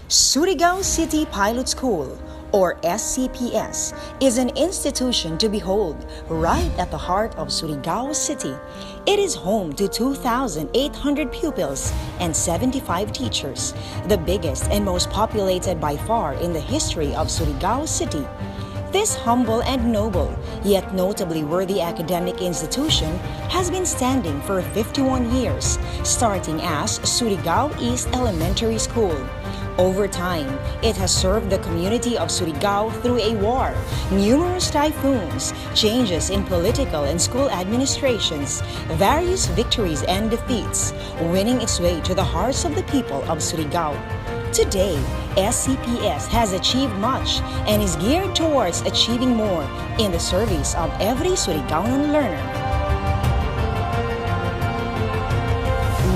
Surigao City Pilot School, or SCPS, is an institution to behold right at the heart of Surigao City. It is home to 2,800 pupils and 75 teachers, the biggest and most populated by far in the history of Surigao City. This humble and noble, yet notably worthy academic institution has been standing for 51 years, starting as Surigao East Elementary School. Over time, it has served the community of Surigao through a war, numerous typhoons, changes in political and school administrations, various victories and defeats, winning its way to the hearts of the people of Surigao. Today, SCPS has achieved much and is geared towards achieving more in the service of every Surigaoan learner.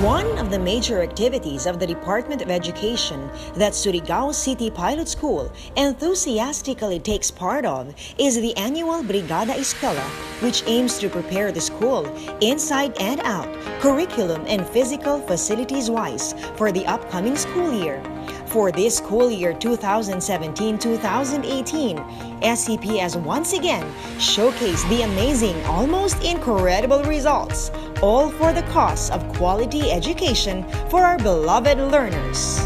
One of the major activities of the Department of Education that Surigao City Pilot School enthusiastically takes part of is the annual Brigada Eskwela, which aims to prepare the school inside and out, curriculum and physical facilities-wise for the upcoming school year. For this school year 2017-2018, SCPS once again showcased the amazing, almost incredible results, all for the cause of quality education for our beloved learners.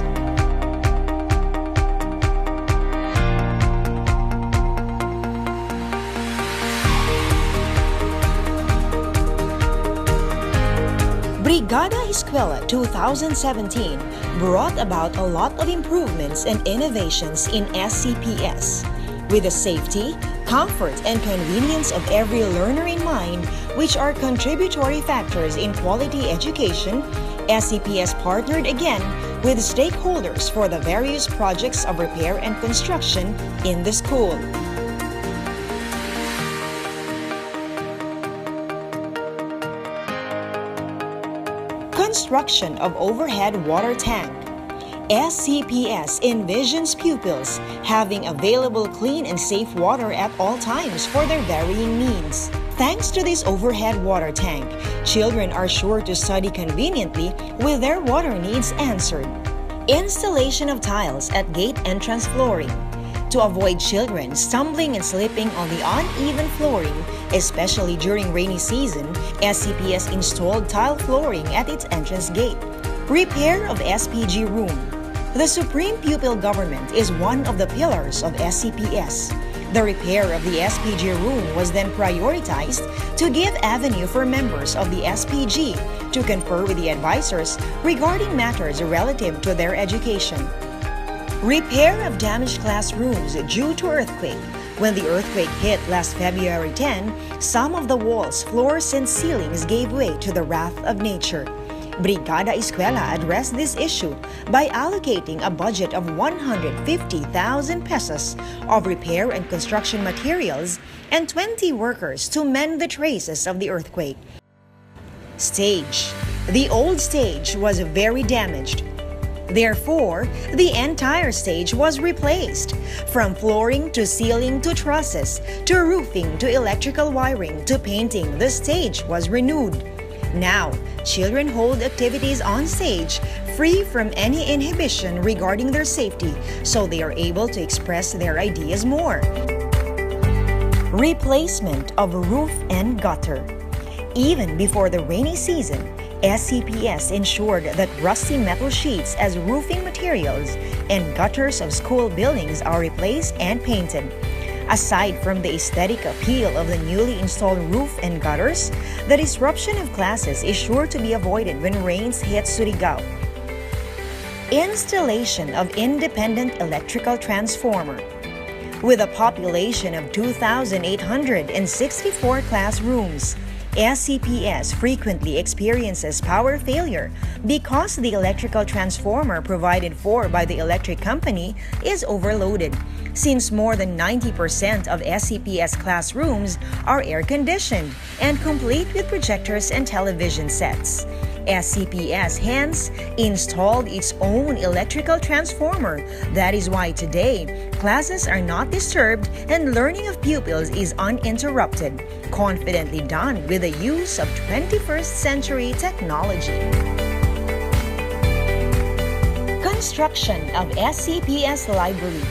Brigada Eskwela 2017 brought about a lot of improvements and innovations in SCPS. With the safety, comfort, and convenience of every learner in mind, which are contributory factors in quality education, SCPS partnered again with stakeholders for the various projects of repair and construction in the school. Construction of overhead water tank. SCPS envisions pupils having available clean and safe water at all times for their varying needs. Thanks to this overhead water tank, children are sure to study conveniently with their water needs answered. Installation of tiles at gate entrance flooring. To avoid children stumbling and slipping on the uneven flooring, especially during rainy season, SCPS installed tile flooring at its entrance gate. Repair of SPG room. The Supreme Pupil Government is one of the pillars of SCPS. The repair of the SPG room was then prioritized to give avenue for members of the SPG to confer with the advisors regarding matters relative to their education. Repair of damaged classrooms due to earthquake. When the earthquake hit last February 10, some of the walls, floors, and ceilings gave way to the wrath of nature. Brigada Eskwela addressed this issue by allocating a budget of 150,000 pesos of repair and construction materials and 20 workers to mend the traces of the earthquake. Stage. The old stage was very damaged. Therefore, the entire stage was replaced. From flooring to ceiling to trusses, to roofing to electrical wiring to painting, the stage was renewed. Now, children hold activities on stage free from any inhibition regarding their safety, so they are able to express their ideas more. Replacement of roof and gutter. Even before the rainy season, SCPS ensured that rusty metal sheets as roofing materials and gutters of school buildings are replaced and painted. Aside from the aesthetic appeal of the newly installed roof and gutters, the disruption of classes is sure to be avoided when rains hit Surigao. Installation of independent electrical transformer. With a population of 2,864 classrooms, SCPS frequently experiences power failure because the electrical transformer provided for by the electric company is overloaded, since more than 90% of SCPS classrooms are air-conditioned and complete with projectors and television sets. SCPS hence installed its own electrical transformer. That is why today, classes are not disturbed and learning of pupils is uninterrupted, confidently done with the use of 21st century technology. Construction of SCPS Library.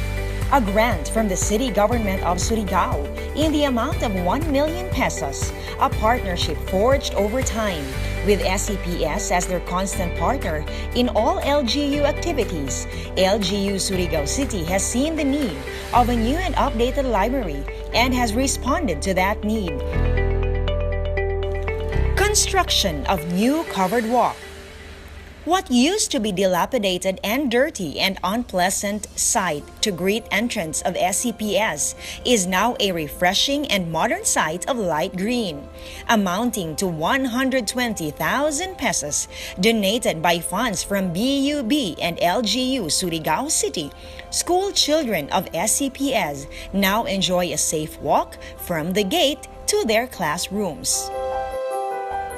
A grant from the city government of Surigao in the amount of 1 million pesos, a partnership forged over time with SCPS as their constant partner in all LGU activities. LGU Surigao City has seen the need of a new and updated library and has responded to that need. Construction of new covered walk. What used to be dilapidated and dirty and unpleasant sight to greet entrance of SCPS is now a refreshing and modern sight of light green, amounting to 120,000 pesos donated by funds from BUB and LGU Surigao City. School children of SCPS now enjoy a safe walk from the gate to their classrooms.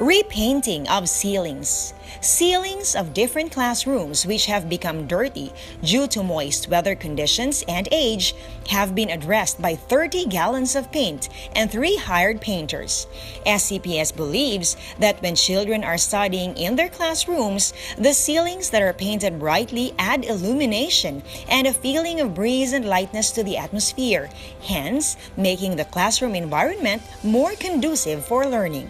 Repainting of ceilings. Ceilings of different classrooms which have become dirty due to moist weather conditions and age have been addressed by 30 gallons of paint and 3 hired painters. SCPS believes that when children are studying in their classrooms, the ceilings that are painted brightly add illumination and a feeling of breeze and lightness to the atmosphere, hence making the classroom environment more conducive for learning.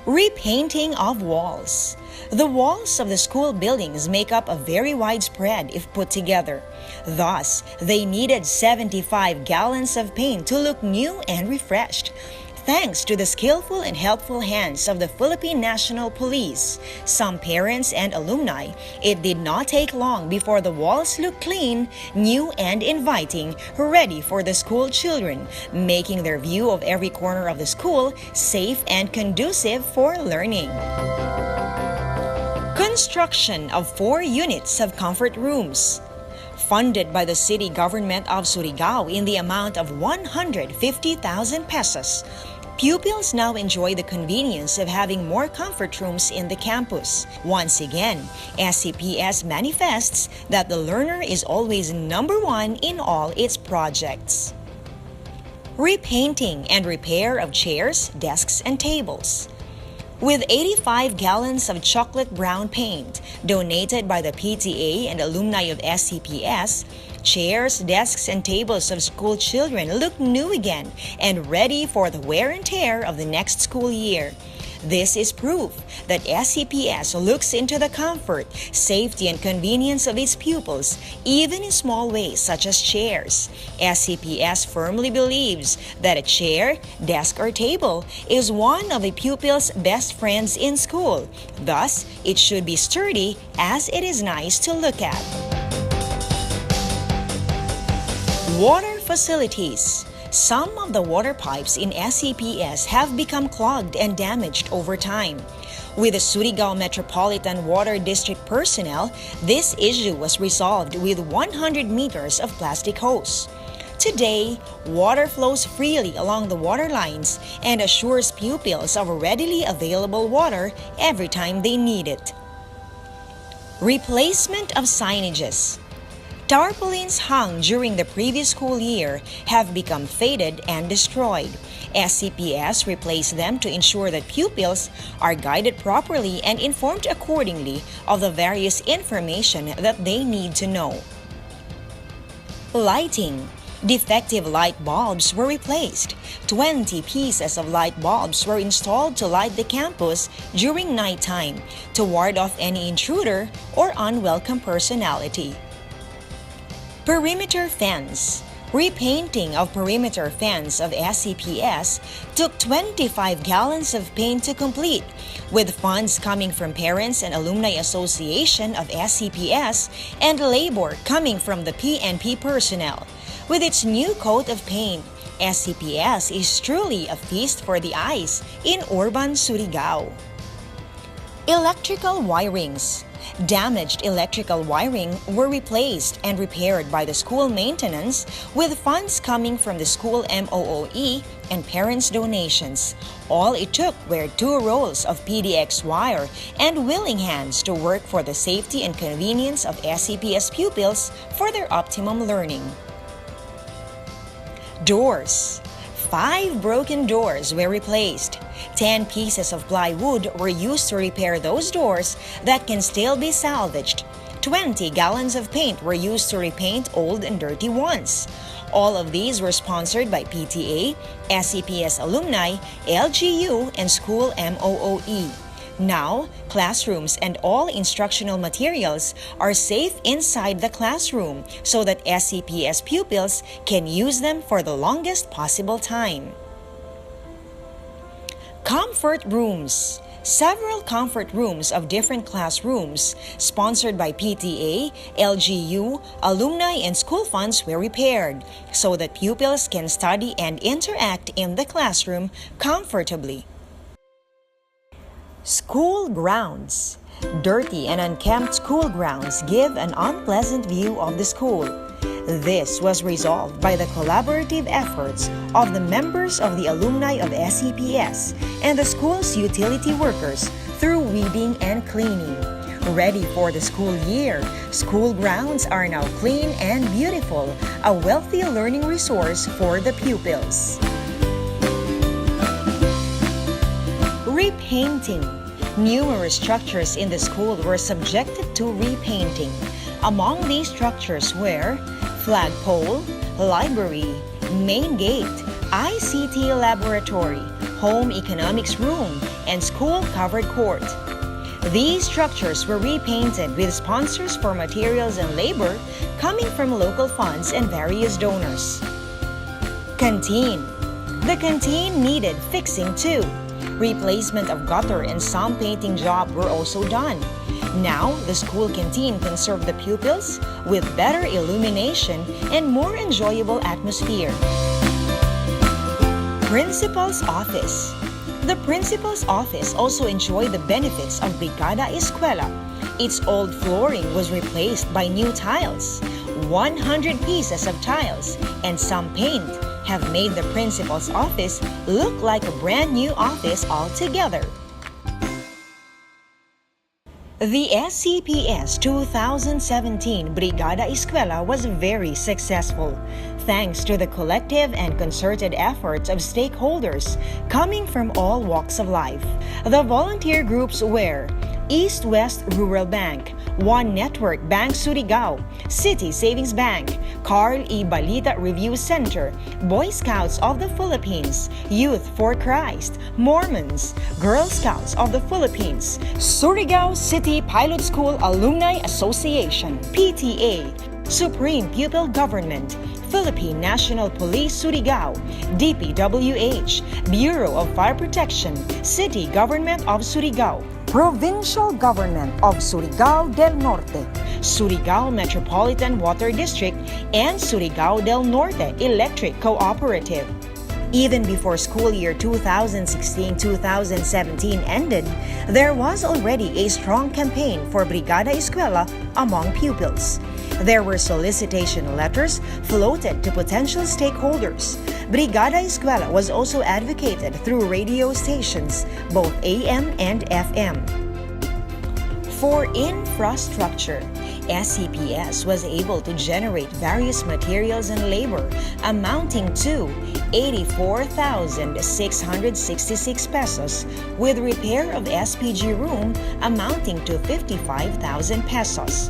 Repainting of walls. The walls of the school buildings make up a very widespread if put together. Thus, they needed 75 gallons of paint to look new and refreshed. Thanks to the skillful and helpful hands of the Philippine National Police, some parents and alumni, it did not take long before the walls looked clean, new and inviting, ready for the school children, making their view of every corner of the school safe and conducive for learning. Construction of 4 units of comfort rooms. Funded by the city government of Surigao in the amount of 150,000 pesos, pupils now enjoy the convenience of having more comfort rooms in the campus. Once again, SCPS manifests that the learner is always number one in all its projects. Repainting and repair of chairs, desks, and tables. With 85 gallons of chocolate brown paint donated by the PTA and alumni of SCPS, chairs, desks, and tables of school children look new again and ready for the wear and tear of the next school year. This is proof that SCPS looks into the comfort, safety, and convenience of its pupils, even in small ways such as chairs. SCPS firmly believes that a chair, desk, or table is one of a pupil's best friends in school. Thus, it should be sturdy as it is nice to look at. Water facilities. Some of the water pipes in SCPS have become clogged and damaged over time. With the Surigao Metropolitan Water District personnel, this issue was resolved with 100 meters of plastic hose. Today, water flows freely along the water lines and assures pupils of readily available water every time they need it. Replacement of signages. Tarpaulins hung during the previous school year have become faded and destroyed. SCPS replaced them to ensure that pupils are guided properly and informed accordingly of the various information that they need to know. Lighting. Defective light bulbs were replaced. 20 pieces of light bulbs were installed to light the campus during nighttime to ward off any intruder or unwelcome personality. Perimeter fence. Repainting of perimeter fence of SCPS took 25 gallons of paint to complete, with funds coming from Parents and Alumni Association of SCPS and labor coming from the PNP personnel. With its new coat of paint, SCPS is truly a feast for the eyes in urban Surigao. Electrical wirings. Damaged electrical wiring were replaced and repaired by the school maintenance with funds coming from the school MOOE and parents' donations. All it took were 2 rolls of PDX wire and willing hands to work for the safety and convenience of SCPS pupils for their optimum learning. Doors. 5 broken doors were replaced. 10 pieces of plywood were used to repair those doors that can still be salvaged. 20 gallons of paint were used to repaint old and dirty ones. All of these were sponsored by PTA, SCPS alumni, LGU, and school MOOE. Now, classrooms and all instructional materials are safe inside the classroom so that SCPS pupils can use them for the longest possible time. Comfort rooms. Several comfort rooms of different classrooms, sponsored by PTA, LGU, alumni, and school funds were repaired so that pupils can study and interact in the classroom comfortably. School grounds. Dirty and unkempt school grounds give an unpleasant view of the school. This was resolved by the collaborative efforts of the members of the alumni of SCPS and the school's utility workers through weeding and cleaning. Ready for the school year, school grounds are now clean and beautiful, a wealthy learning resource for the pupils. Repainting. Numerous structures in the school were subjected to repainting. Among these structures were flagpole, library, main gate, ICT laboratory, home economics room, and school covered court. These structures were repainted with sponsors for materials and labor coming from local funds and various donors. Canteen. The canteen needed fixing too. Replacement of gutter and some painting job were also done. Now, the school canteen can serve the pupils with better illumination and more enjoyable atmosphere. Principal's office. The principal's office also enjoyed the benefits of Brigada Eskwela. Its old flooring was replaced by new tiles. 100 pieces of tiles and some paint have made the principal's office look like a brand new office altogether. The SCPS 2017 Brigada Eskwela was very successful, thanks to the collective and concerted efforts of stakeholders coming from all walks of life. The volunteer groups were East-West Rural Bank, One Network Bank Surigao, City Savings Bank, Carl E. Balita Review Center, Boy Scouts of the Philippines, Youth for Christ, Mormons, Girl Scouts of the Philippines, Surigao City Pilot School Alumni Association, PTA, Supreme Pupil Government, Philippine National Police Surigao, DPWH, Bureau of Fire Protection, City Government of Surigao, Provincial Government of Surigao del Norte, Surigao Metropolitan Water District, and Surigao del Norte Electric Cooperative. Even before school year 2016-2017 ended, there was already a strong campaign for Brigada Eskwela among pupils. There were solicitation letters floated to potential stakeholders. Brigada Eskwela was also advocated through radio stations, both AM and FM. For infrastructure, SCPS was able to generate various materials and labor amounting to 84,666 pesos, with repair of SPG room amounting to 55,000 pesos.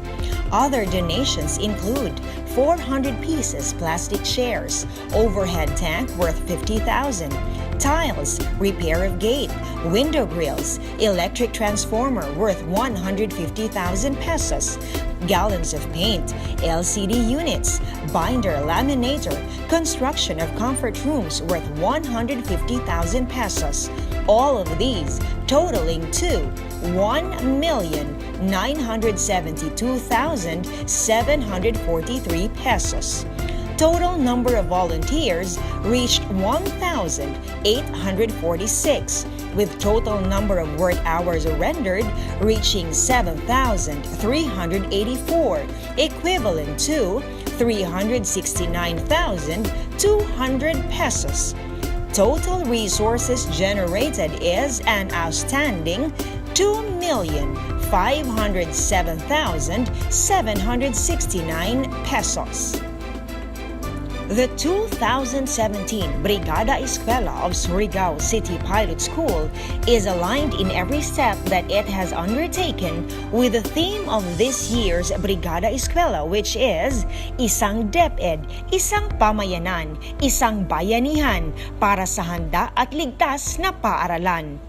Other donations include 400 pieces plastic chairs, overhead tank worth 50,000, tiles, repair of gate, window grills, electric transformer worth 150,000 pesos, gallons of paint, LCD units, binder laminator, construction of comfort rooms worth 150,000 pesos. All of these totaling to 1,972,743 pesos. Total number of volunteers reached 1,846, with total number of work hours rendered reaching 7,384, equivalent to 369,200 pesos. Total resources generated is an outstanding 2,507,769 pesos. The 2017 Brigada Eskwela of Surigao City Pilot School is aligned in every step that it has undertaken with the theme of this year's Brigada Eskwela, which is Isang DepEd, Isang Pamayanan, Isang Bayanihan para sa handa at ligtas na paaralan.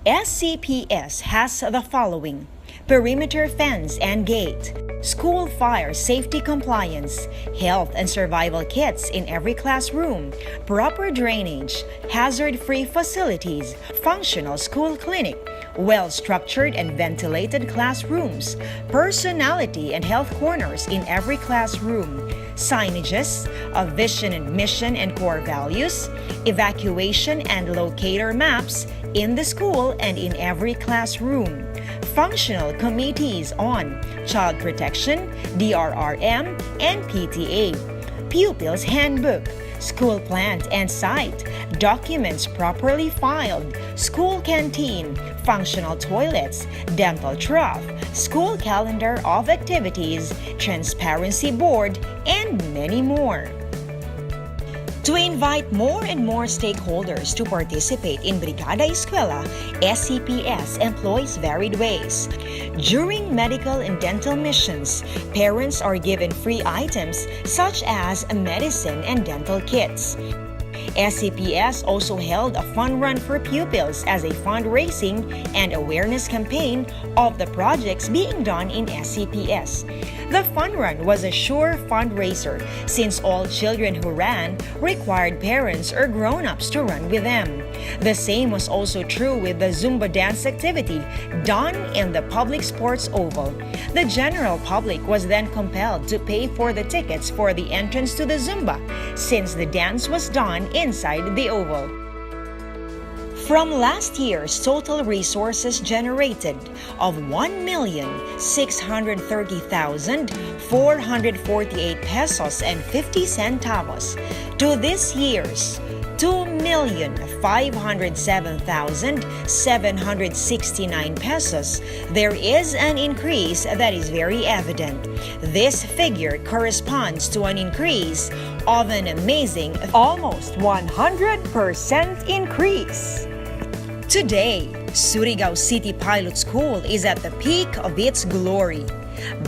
SCPS has the following: perimeter fence and gate, school fire safety compliance, health and survival kits in every classroom, proper drainage, hazard-free facilities, functional school clinic, well-structured and ventilated classrooms, personality and health corners in every classroom, signages, a vision and mission and core values, evacuation and locator maps in the school and in every classroom, functional committees on child protection, DRRM, and PTA, pupils handbook, school plant and site, documents properly filed, school canteen, functional toilets, dental trough, school calendar of activities, transparency board, and many more. To invite more and more stakeholders to participate in Brigada Eskwela, SCPS employs varied ways. During medical and dental missions, parents are given free items such as medicine and dental kits. SCPS also held a fun run for pupils as a fundraising and awareness campaign of the projects being done in SCPS. The fun run was a sure fundraiser since all children who ran required parents or grown-ups to run with them. The same was also true with the Zumba dance activity done in the public sports oval. The general public was then compelled to pay for the tickets for the entrance to the Zumba since the dance was done inside the oval. From last year's total resources generated of 1,630,448 pesos and 50 centavos to this year's 2,507,769 pesos, there is an increase that is very evident. This figure corresponds to an increase of an amazing almost 100% increase. Today, Surigao City Pilot School is at the peak of its glory.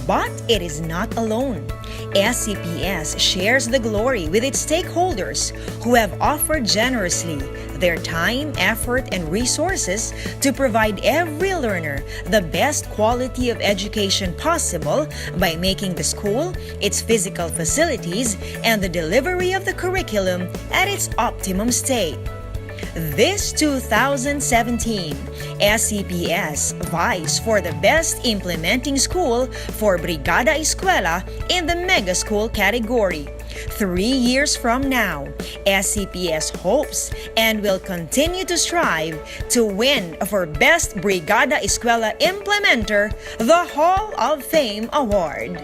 But it is not alone. SCPS shares the glory with its stakeholders who have offered generously their time, effort, and resources to provide every learner the best quality of education possible by making the school, its physical facilities, and the delivery of the curriculum at its optimum state. This 2017 SCPS vies for the best implementing school for Brigada Eskwela in the Mega School category. 3 years from now, SCPS hopes and will continue to strive to win for Best Brigada Eskwela Implementer the Hall of Fame Award.